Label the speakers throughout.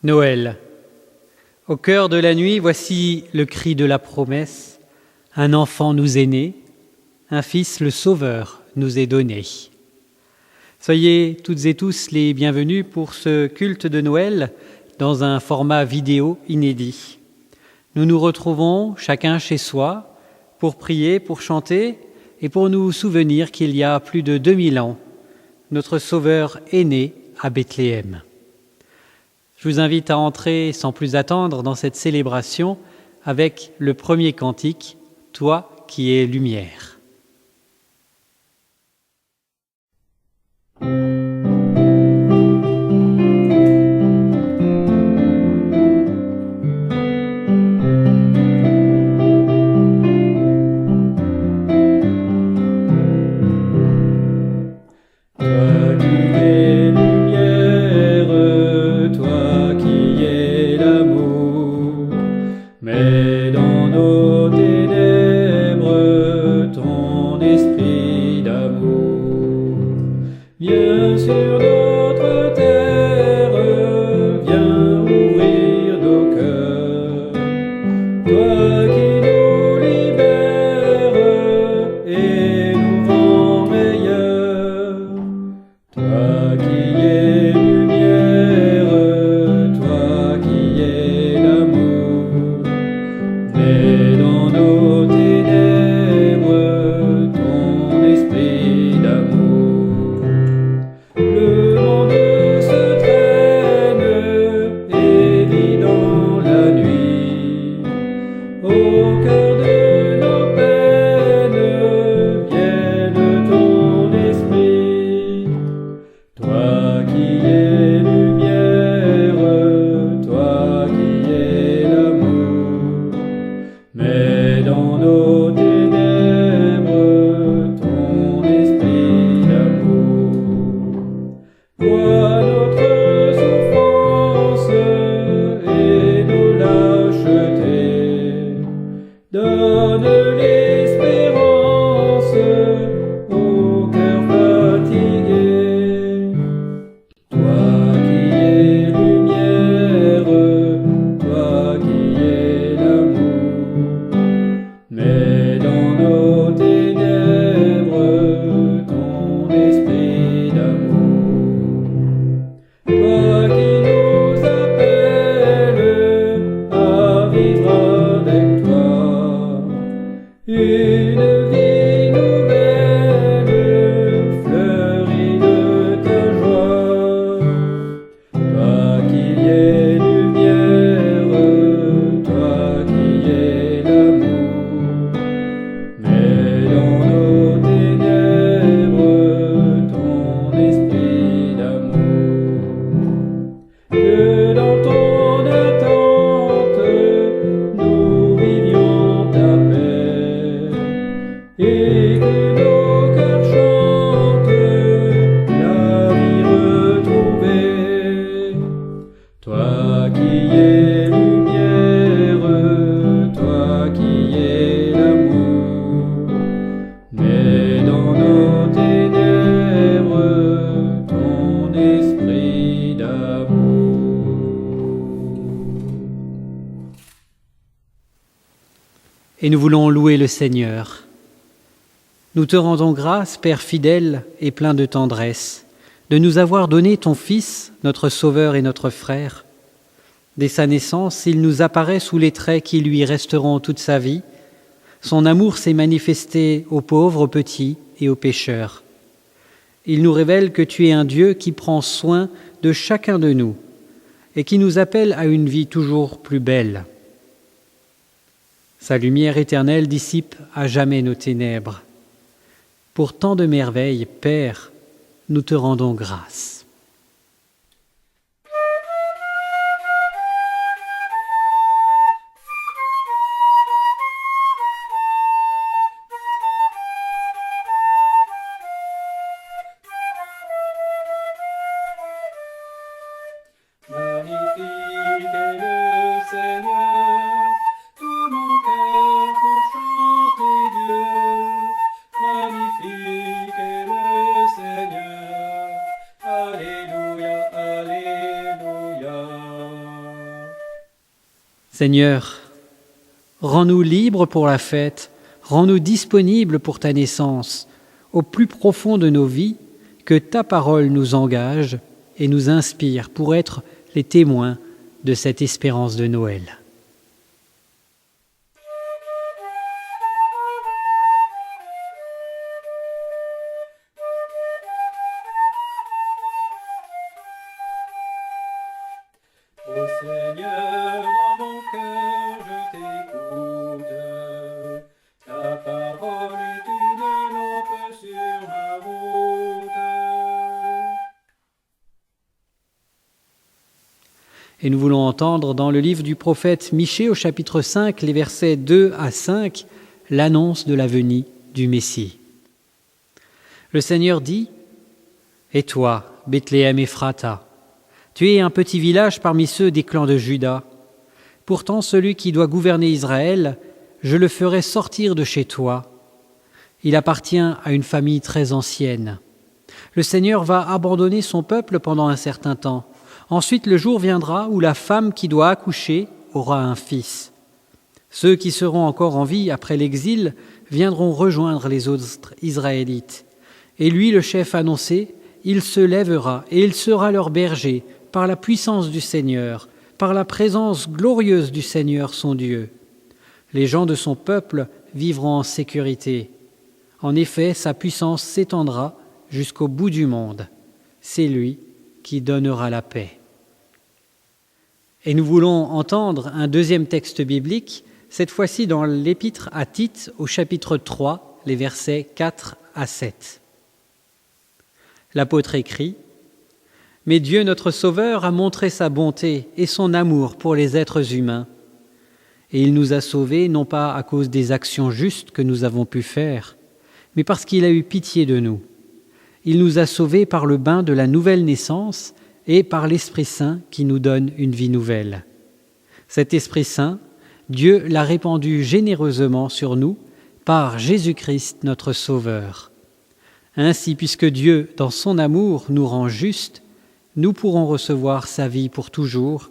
Speaker 1: Noël. Au cœur de la nuit, voici le cri de la promesse. Un enfant nous est né, un fils le Sauveur nous est donné. Soyez toutes et tous les bienvenus pour ce culte de Noël dans un format vidéo inédit. Nous nous retrouvons chacun chez soi pour prier, pour chanter et pour nous souvenir qu'il y a plus de 2000 ans, notre Sauveur est né à Bethléem. Je vous invite à entrer sans plus attendre dans cette célébration avec le premier cantique, « Toi qui es lumière ». Et nous voulons louer le Seigneur. Nous te rendons grâce, Père fidèle et plein de tendresse, de nous avoir donné ton Fils, notre Sauveur et notre Frère. Dès sa naissance, il nous apparaît sous les traits qui lui resteront toute sa vie. Son amour s'est manifesté aux pauvres, aux petits et aux pécheurs. Il nous révèle que tu es un Dieu qui prend soin de chacun de nous et qui nous appelle à une vie toujours plus belle. Sa lumière éternelle dissipe à jamais nos ténèbres. Pour tant de merveilles, Père, nous te rendons grâce.
Speaker 2: Magnifique est le Seigneur, tout mon cœur pour chanter Dieu. Magnifique est le Seigneur,
Speaker 1: Seigneur, rends-nous libres pour la fête, rends-nous disponibles pour ta naissance, au plus profond de nos vies, que ta parole nous engage et nous inspire pour être les témoins de cette espérance de Noël.
Speaker 2: Ô Seigneur, dans mon cœur je t'écoute. Ta parole est une lampe sur ma route.
Speaker 1: Et nous voulons entendre dans le livre du prophète Michée au chapitre 5, les versets 2 à 5, l'annonce de la venue du Messie. Le Seigneur dit : « Et toi, Bethléem Ephrata, tu es un petit village parmi ceux des clans de Juda. Pourtant, celui qui doit gouverner Israël, je le ferai sortir de chez toi. Il appartient à une famille très ancienne. Le Seigneur va abandonner son peuple pendant un certain temps. Ensuite, le jour viendra où la femme qui doit accoucher aura un fils. Ceux qui seront encore en vie après l'exil viendront rejoindre les autres Israélites. Et lui, le chef annoncé, il se lèvera et il sera leur berger, par la puissance du Seigneur, par la présence glorieuse du Seigneur son Dieu. Les gens de son peuple vivront en sécurité. En effet, sa puissance s'étendra jusqu'au bout du monde. C'est lui qui donnera la paix. » Et nous voulons entendre un deuxième texte biblique, cette fois-ci dans l'épître à Tite, au chapitre 3, les versets 4 à 7. L'apôtre écrit : « Mais Dieu notre Sauveur a montré sa bonté et son amour pour les êtres humains. Et il nous a sauvés non pas à cause des actions justes que nous avons pu faire, mais parce qu'il a eu pitié de nous. Il nous a sauvés par le bain de la nouvelle naissance et par l'Esprit Saint qui nous donne une vie nouvelle. Cet Esprit Saint, Dieu l'a répandu généreusement sur nous par Jésus-Christ notre Sauveur. Ainsi, puisque Dieu, dans son amour, nous rend justes, nous pourrons recevoir sa vie pour toujours,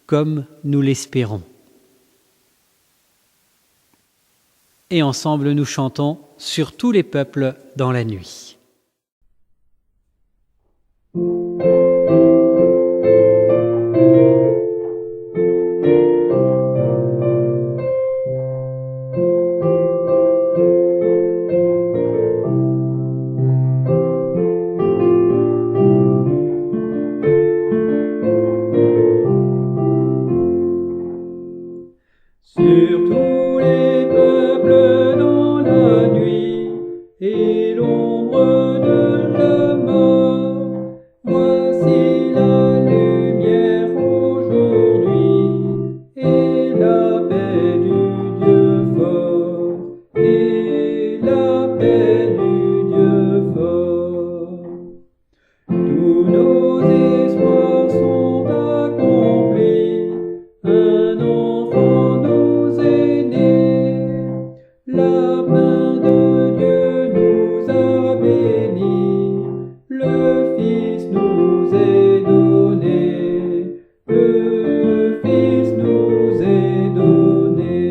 Speaker 1: comme nous l'espérons. » Et ensemble, nous chantons « Sur tous les peuples dans la nuit ».
Speaker 2: Sur tous les peuples dans la nuit, et l'ombre de la mort, voici la lumière aujourd'hui, et la paix du Dieu fort, et la paix du Dieu fort. Tous nos espoirs sont accomplis, un enfant nous est né, la main de Dieu nous a bénis, le Fils nous est donné, le Fils nous est donné.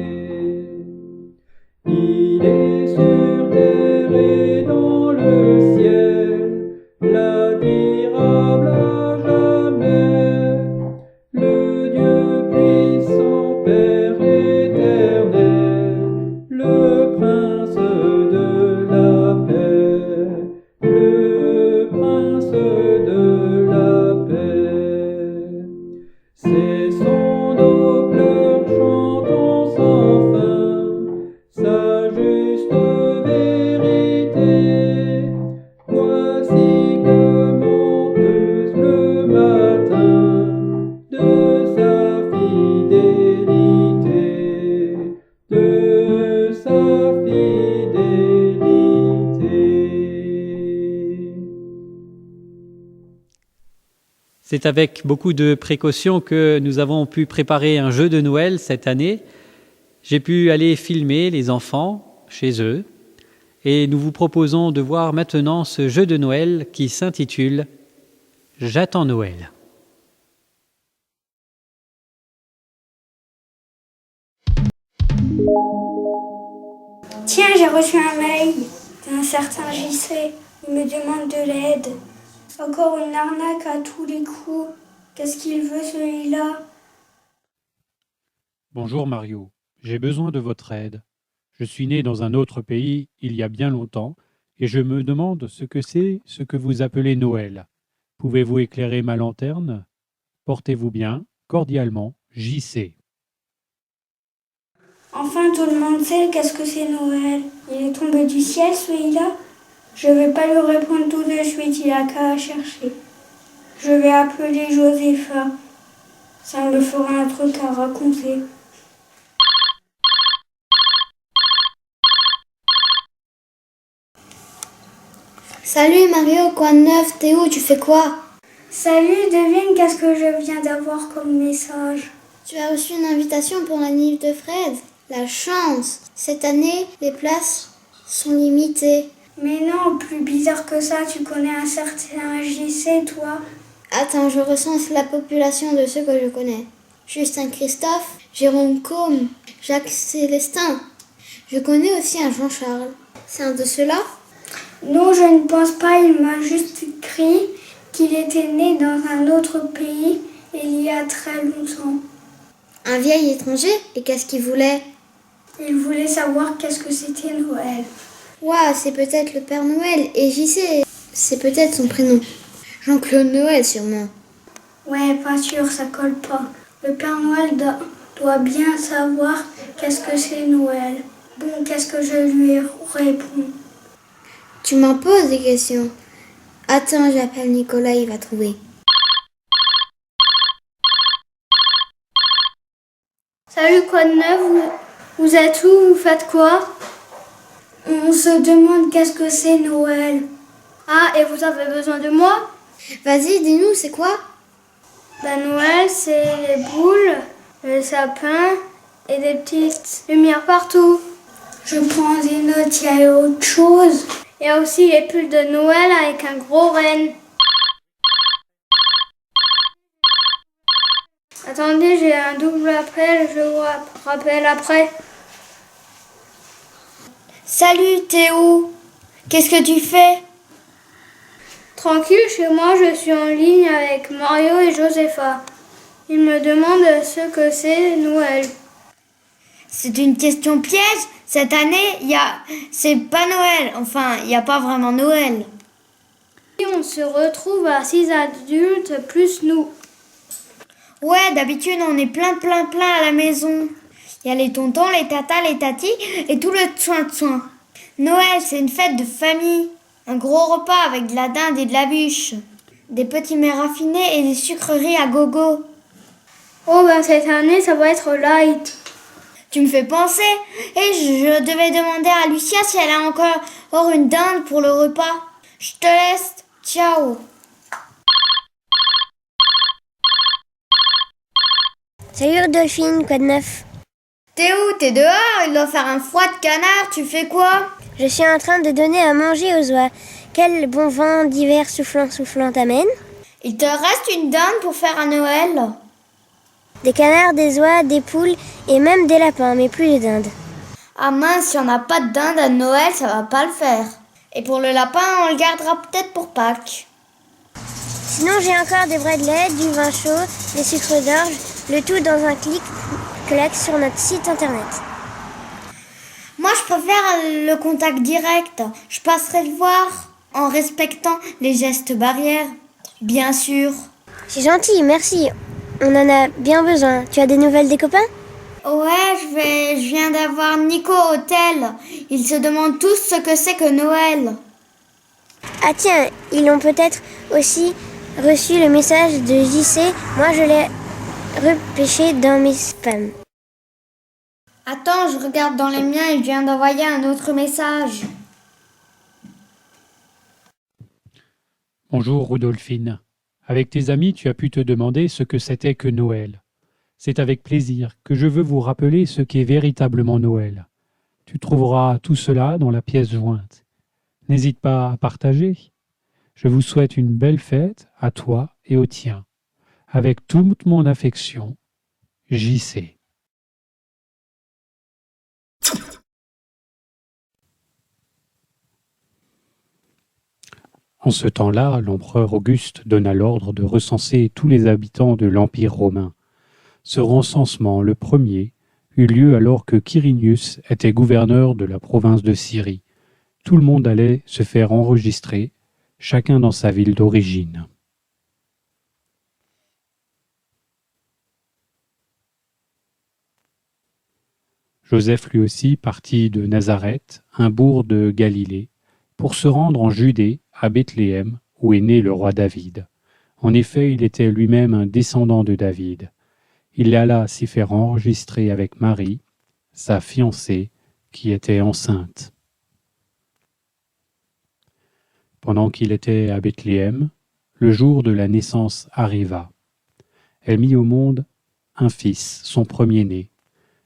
Speaker 2: Il est sur terre et dans le ciel, l'admirable à jamais, le Dieu puissant, Père éternel, le Prince de la paix, le Prince de la paix. Cessons nos pleurs, chantons sans fin sa juste vérité. Voici que monte le matin de sa fidélité, de sa fidélité.
Speaker 1: C'est avec beaucoup de précautions que nous avons pu préparer un jeu de Noël cette année. J'ai pu aller filmer les enfants chez eux et nous vous proposons de voir maintenant ce jeu de Noël qui s'intitule « J'attends Noël ».
Speaker 3: Tiens, j'ai reçu un mail d'un certain JC. Il me demande de l'aide. Encore une arnaque à tous les coups. Qu'est-ce qu'il veut celui-là?
Speaker 4: Bonjour Mario, j'ai besoin de votre aide. Je suis né dans un autre pays il y a bien longtemps et je me demande ce que c'est ce que vous appelez Noël. Pouvez-vous éclairer ma lanterne? Portez-vous bien, cordialement, JC.
Speaker 3: Enfin, tout le monde sait qu'est-ce que c'est Noël. Il est tombé du ciel celui-là? Je vais pas lui répondre tout de suite, il a qu'à chercher. Je vais appeler Josepha. Ça me fera un truc à raconter.
Speaker 5: Salut Mario, quoi de neuf? T'es où? Tu fais quoi?
Speaker 3: Salut, devine qu'est-ce que je viens d'avoir comme message.
Speaker 5: Tu as reçu une invitation pour la Nif de Fred? La chance! Cette année, les places sont limitées.
Speaker 3: Mais non, plus bizarre que ça, tu connais un certain JC, toi?
Speaker 5: Attends, je recense la population de ceux que je connais. Justin Christophe, Jérôme Côme, Jacques Célestin. Je connais aussi un Jean-Charles. C'est un de ceux-là?
Speaker 3: Non, je ne pense pas, il m'a juste écrit qu'il était né dans un autre pays il y a très longtemps.
Speaker 5: Un vieil étranger? Et qu'est-ce qu'il voulait?
Speaker 3: Il voulait savoir qu'est-ce que c'était Noël.
Speaker 5: Ouah, c'est peut-être le Père Noël. Et JC, c'est peut-être son prénom. Jean-Claude Noël, sûrement.
Speaker 3: Ouais, pas sûr, ça colle pas. Le Père Noël doit bien savoir qu'est-ce que c'est Noël. Bon, qu'est-ce que je lui réponds?
Speaker 5: Tu m'en poses des questions. Attends, j'appelle Nicolas, il va trouver.
Speaker 3: Salut, quoi de neuf? Vous êtes où? Vous faites quoi? On se demande qu'est-ce que c'est Noël. Ah, et vous avez besoin de moi?
Speaker 5: Vas-y, dis-nous, c'est quoi?
Speaker 3: Noël, c'est les boules, le sapin et des petites lumières partout. Je prends des notes, il y a autre chose. Il y a aussi les pulls de Noël avec un gros renne. Attendez, j'ai un double appel, je vous rappelle après.
Speaker 5: Salut, Théo. Qu'est-ce que tu fais?
Speaker 3: Tranquille, chez moi, je suis en ligne avec Mario et Josepha. Ils me demandent ce que c'est Noël.
Speaker 5: C'est une question piège. Cette année, c'est pas Noël. Enfin, il n'y a pas vraiment Noël.
Speaker 3: Et on se retrouve à 6 adultes plus nous.
Speaker 5: Ouais, d'habitude, on est plein à la maison. Il y a les tontons, les tatas, les tatis et tout le soin. Noël, c'est une fête de famille. Un gros repas avec de la dinde et de la bûche. Des petits mets raffinés et des sucreries à gogo.
Speaker 3: Oh cette année, ça va être light.
Speaker 5: Tu me fais penser. Et je devais demander à Lucia si elle a encore une dinde pour le repas. Je te laisse. Ciao.
Speaker 6: Salut Rodolphine, quoi de neuf?
Speaker 5: T'es où? T'es dehors? Il doit faire un froid de canard. Tu fais quoi?
Speaker 6: Je suis en train de donner à manger aux oies. Quel bon vent d'hiver soufflant t'amène?
Speaker 5: Il te reste une dinde pour faire un Noël?
Speaker 6: Des canards, des oies, des poules et même des lapins, mais plus de dindes.
Speaker 5: Ah mince, si on n'a pas de dinde à Noël, ça va pas le faire. Et pour le lapin, on le gardera peut-être pour Pâques.
Speaker 6: Sinon, j'ai encore des vrais de lait, du vin chaud, des sucres d'orge, le tout dans un clic-clac sur notre site internet.
Speaker 5: Moi, je préfère le contact direct. Je passerai le voir en respectant les gestes barrières, bien sûr.
Speaker 6: C'est gentil, merci. On en a bien besoin. Tu as des nouvelles des copains?
Speaker 5: Ouais, je viens d'avoir Nico au tel. Ils se demandent tous ce que c'est que Noël.
Speaker 6: Ah tiens, ils ont peut-être aussi reçu le message de JC. Moi, je l'ai repêché dans mes spams.
Speaker 5: Attends, je regarde dans les miens, il vient d'envoyer un autre message.
Speaker 4: Bonjour Rudolphine. Avec tes amis, tu as pu te demander ce que c'était que Noël. C'est avec plaisir que je veux vous rappeler ce qu'est véritablement Noël. Tu trouveras tout cela dans la pièce jointe. N'hésite pas à partager. Je vous souhaite une belle fête à toi et aux tiens. Avec toute mon affection, JC. En ce temps-là, l'empereur Auguste donna l'ordre de recenser tous les habitants de l'Empire romain. Ce recensement, le premier, eut lieu alors que Quirinius était gouverneur de la province de Syrie. Tout le monde allait se faire enregistrer, chacun dans sa ville d'origine. Joseph lui aussi partit de Nazareth, un bourg de Galilée, pour se rendre en Judée, à Bethléem, où est né le roi David. En effet, il était lui-même un descendant de David. Il alla s'y faire enregistrer avec Marie, sa fiancée, qui était enceinte. Pendant qu'il était à Bethléem, le jour de la naissance arriva. Elle mit au monde un fils, son premier-né.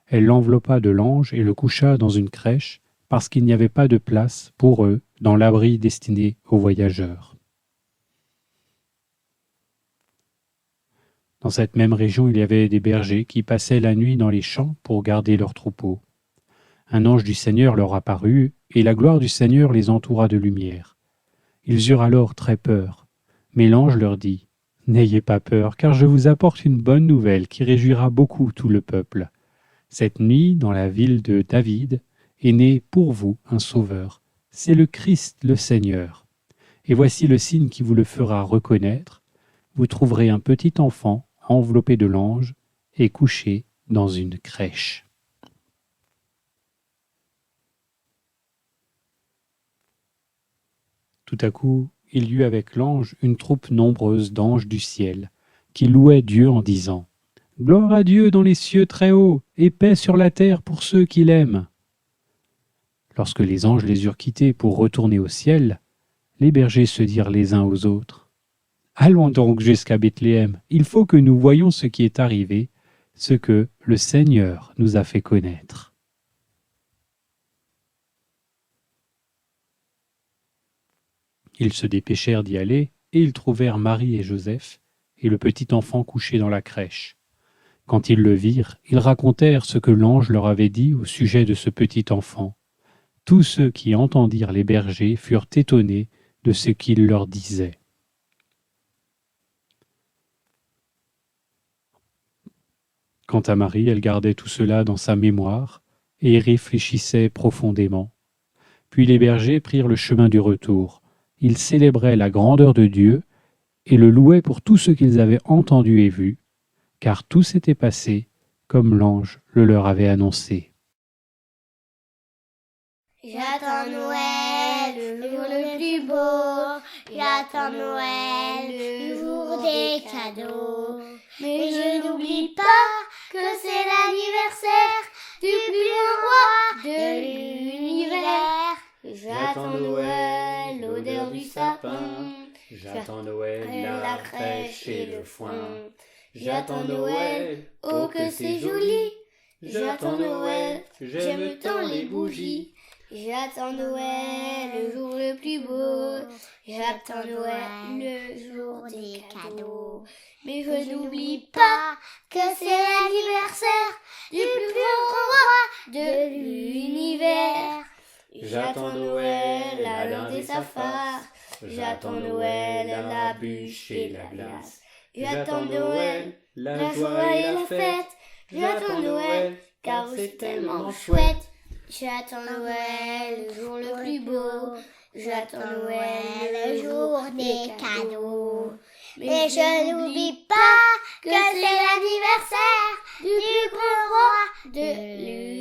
Speaker 4: Elle l'enveloppa de langes et le coucha dans une crèche, parce qu'il n'y avait pas de place pour eux dans l'abri destiné aux voyageurs. Dans cette même région, il y avait des bergers qui passaient la nuit dans les champs pour garder leurs troupeaux. Un ange du Seigneur leur apparut, et la gloire du Seigneur les entoura de lumière. Ils eurent alors très peur, mais l'ange leur dit : « N'ayez pas peur, car je vous apporte une bonne nouvelle qui réjouira beaucoup tout le peuple. Cette nuit, dans la ville de David, est né pour vous un sauveur. C'est le Christ, le Seigneur. Et voici le signe qui vous le fera reconnaître. Vous trouverez un petit enfant enveloppé de langes et couché dans une crèche. » Tout à coup, il y eut avec l'ange une troupe nombreuse d'anges du ciel, qui louaient Dieu en disant : « Gloire à Dieu dans les cieux très hauts, et paix sur la terre pour ceux qui l'aiment. » Lorsque les anges les eurent quittés pour retourner au ciel, les bergers se dirent les uns aux autres : « Allons donc jusqu'à Bethléem, il faut que nous voyions ce qui est arrivé, ce que le Seigneur nous a fait connaître. » Ils se dépêchèrent d'y aller, et ils trouvèrent Marie et Joseph, et le petit enfant couché dans la crèche. Quand ils le virent, ils racontèrent ce que l'ange leur avait dit au sujet de ce petit enfant. Tous ceux qui entendirent les bergers furent étonnés de ce qu'il leur disait. Quant à Marie, elle gardait tout cela dans sa mémoire et y réfléchissait profondément. Puis les bergers prirent le chemin du retour. Ils célébraient la grandeur de Dieu et le louaient pour tout ce qu'ils avaient entendu et vu, car tout s'était passé comme l'ange le leur avait annoncé.
Speaker 5: J'attends Noël, le jour le plus beau. J'attends Noël, le jour des cadeaux. Mais je n'oublie pas que c'est l'anniversaire du plus grand roi de l'univers. J'attends Noël, l'odeur du sapin. J'attends Noël, la crèche et le foin. J'attends Noël, oh que c'est joli. J'attends Noël, j'aime tant les bougies. J'attends Noël, le jour le plus beau. J'attends Noël, le jour des cadeaux. Mais je n'oublie pas que c'est l'anniversaire du plus grand roi de l'univers. J'attends Noël, la lande des saphares. J'attends Noël, la bûche et la glace. J'attends Noël, la joie et la fête. J'attends Noël, car c'est tellement chouette. J'attends Noël, le jour le plus beau. J'attends Noël, le jour des cadeaux. Mais je n'oublie pas que c'est l'anniversaire du plus grand roi de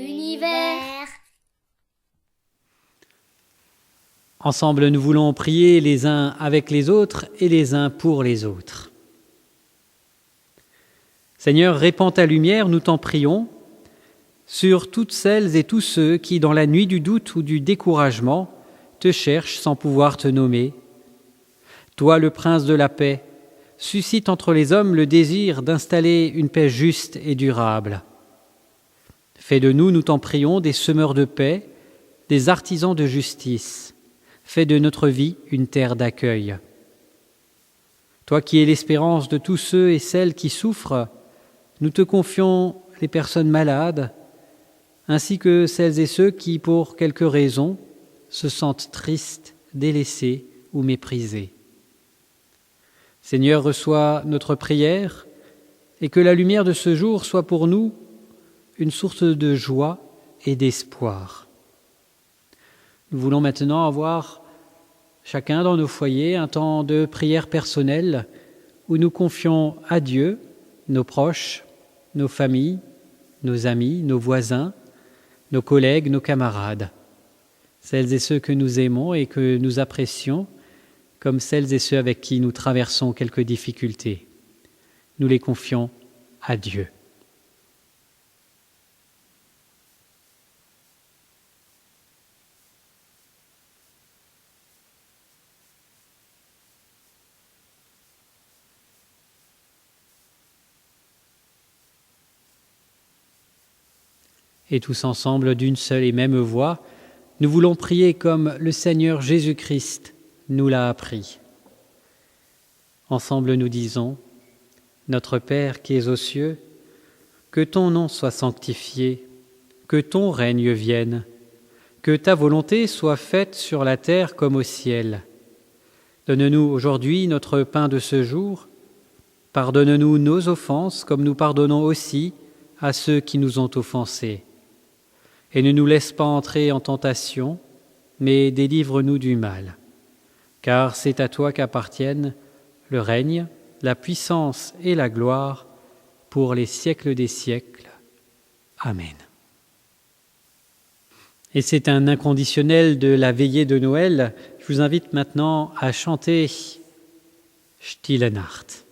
Speaker 5: l'univers.
Speaker 1: Ensemble, nous voulons prier les uns avec les autres et les uns pour les autres. Seigneur, répands ta lumière, nous t'en prions, sur toutes celles et tous ceux qui, dans la nuit du doute ou du découragement, te cherchent sans pouvoir te nommer. Toi, le prince de la paix, suscite entre les hommes le désir d'installer une paix juste et durable. Fais de nous, nous t'en prions, des semeurs de paix, des artisans de justice. Fais de notre vie une terre d'accueil. Toi qui es l'espérance de tous ceux et celles qui souffrent, nous te confions les personnes malades, ainsi que celles et ceux qui, pour quelque raison, se sentent tristes, délaissés ou méprisés. Seigneur, reçois notre prière et que la lumière de ce jour soit pour nous une source de joie et d'espoir. Nous voulons maintenant avoir chacun dans nos foyers un temps de prière personnelle où nous confions à Dieu nos proches, nos familles, nos amis, nos voisins, nos collègues, nos camarades, celles et ceux que nous aimons et que nous apprécions, comme celles et ceux avec qui nous traversons quelques difficultés. Nous les confions à Dieu. Et tous ensemble, d'une seule et même voix, nous voulons prier comme le Seigneur Jésus-Christ nous l'a appris. Ensemble nous disons, Notre Père qui es aux cieux, que ton nom soit sanctifié, que ton règne vienne, que ta volonté soit faite sur la terre comme au ciel. Donne-nous aujourd'hui notre pain de ce jour. Pardonne-nous nos offenses comme nous pardonnons aussi à ceux qui nous ont offensés. Et ne nous laisse pas entrer en tentation, mais délivre-nous du mal. Car c'est à toi qu'appartiennent le règne, la puissance et la gloire pour les siècles des siècles. Amen. Et c'est un inconditionnel de la veillée de Noël. Je vous invite maintenant à chanter Stille Nacht.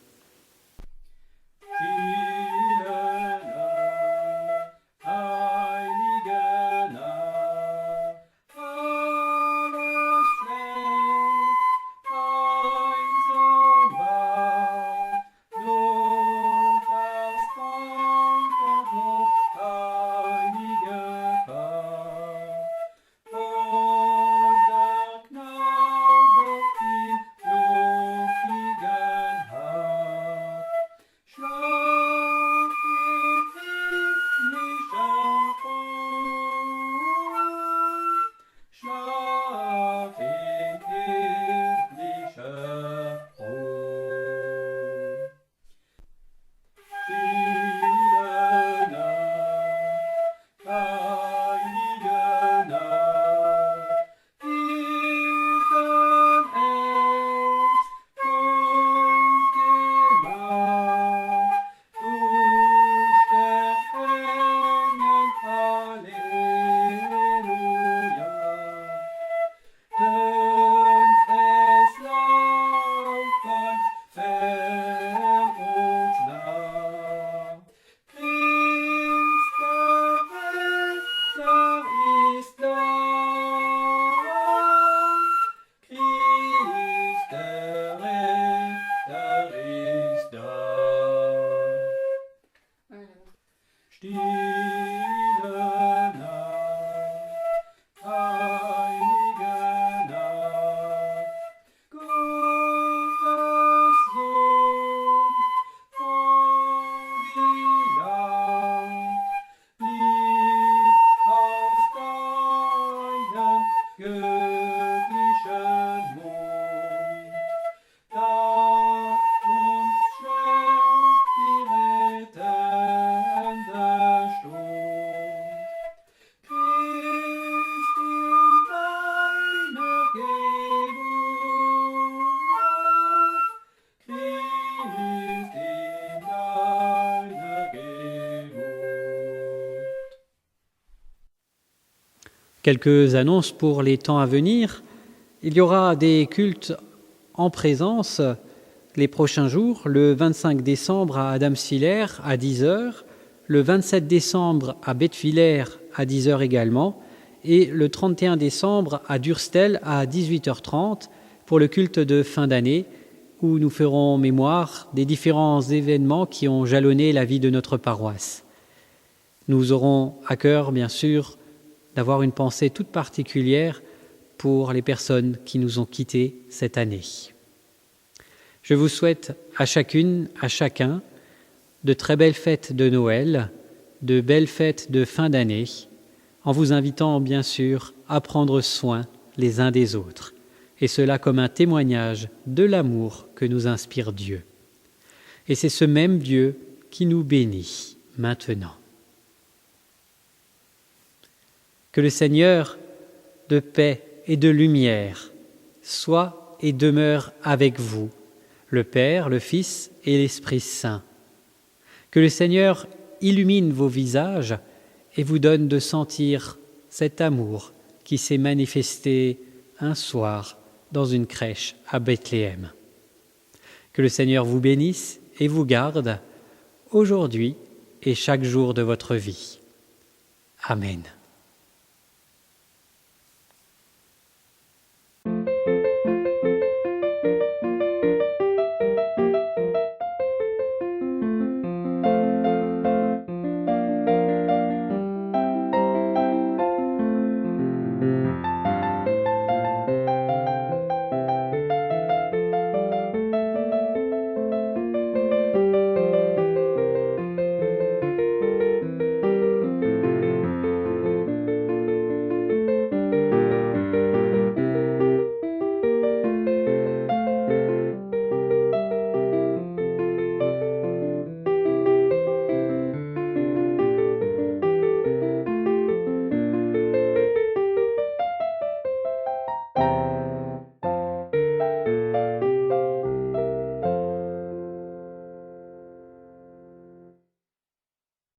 Speaker 1: Quelques annonces pour les temps à venir. Il y aura des cultes en présence les prochains jours, le 25 décembre à Adamswiller à 10h, le 27 décembre à Bettwiller à 10h également, et le 31 décembre à Durstel à 18h30 pour le culte de fin d'année, où nous ferons mémoire des différents événements qui ont jalonné la vie de notre paroisse. Nous aurons à cœur, bien sûr, d'avoir une pensée toute particulière pour les personnes qui nous ont quittés cette année. Je vous souhaite à chacune, à chacun, de très belles fêtes de Noël, de belles fêtes de fin d'année, en vous invitant bien sûr à prendre soin les uns des autres. et cela comme un témoignage de l'amour que nous inspire Dieu. Et c'est ce même Dieu qui nous bénit maintenant. Que le Seigneur de paix et de lumière soit et demeure avec vous, le Père, le Fils et l'Esprit Saint. Que le Seigneur illumine vos visages et vous donne de sentir cet amour qui s'est manifesté un soir dans une crèche à Bethléem. Que le Seigneur vous bénisse et vous garde aujourd'hui et chaque jour de votre vie. Amen.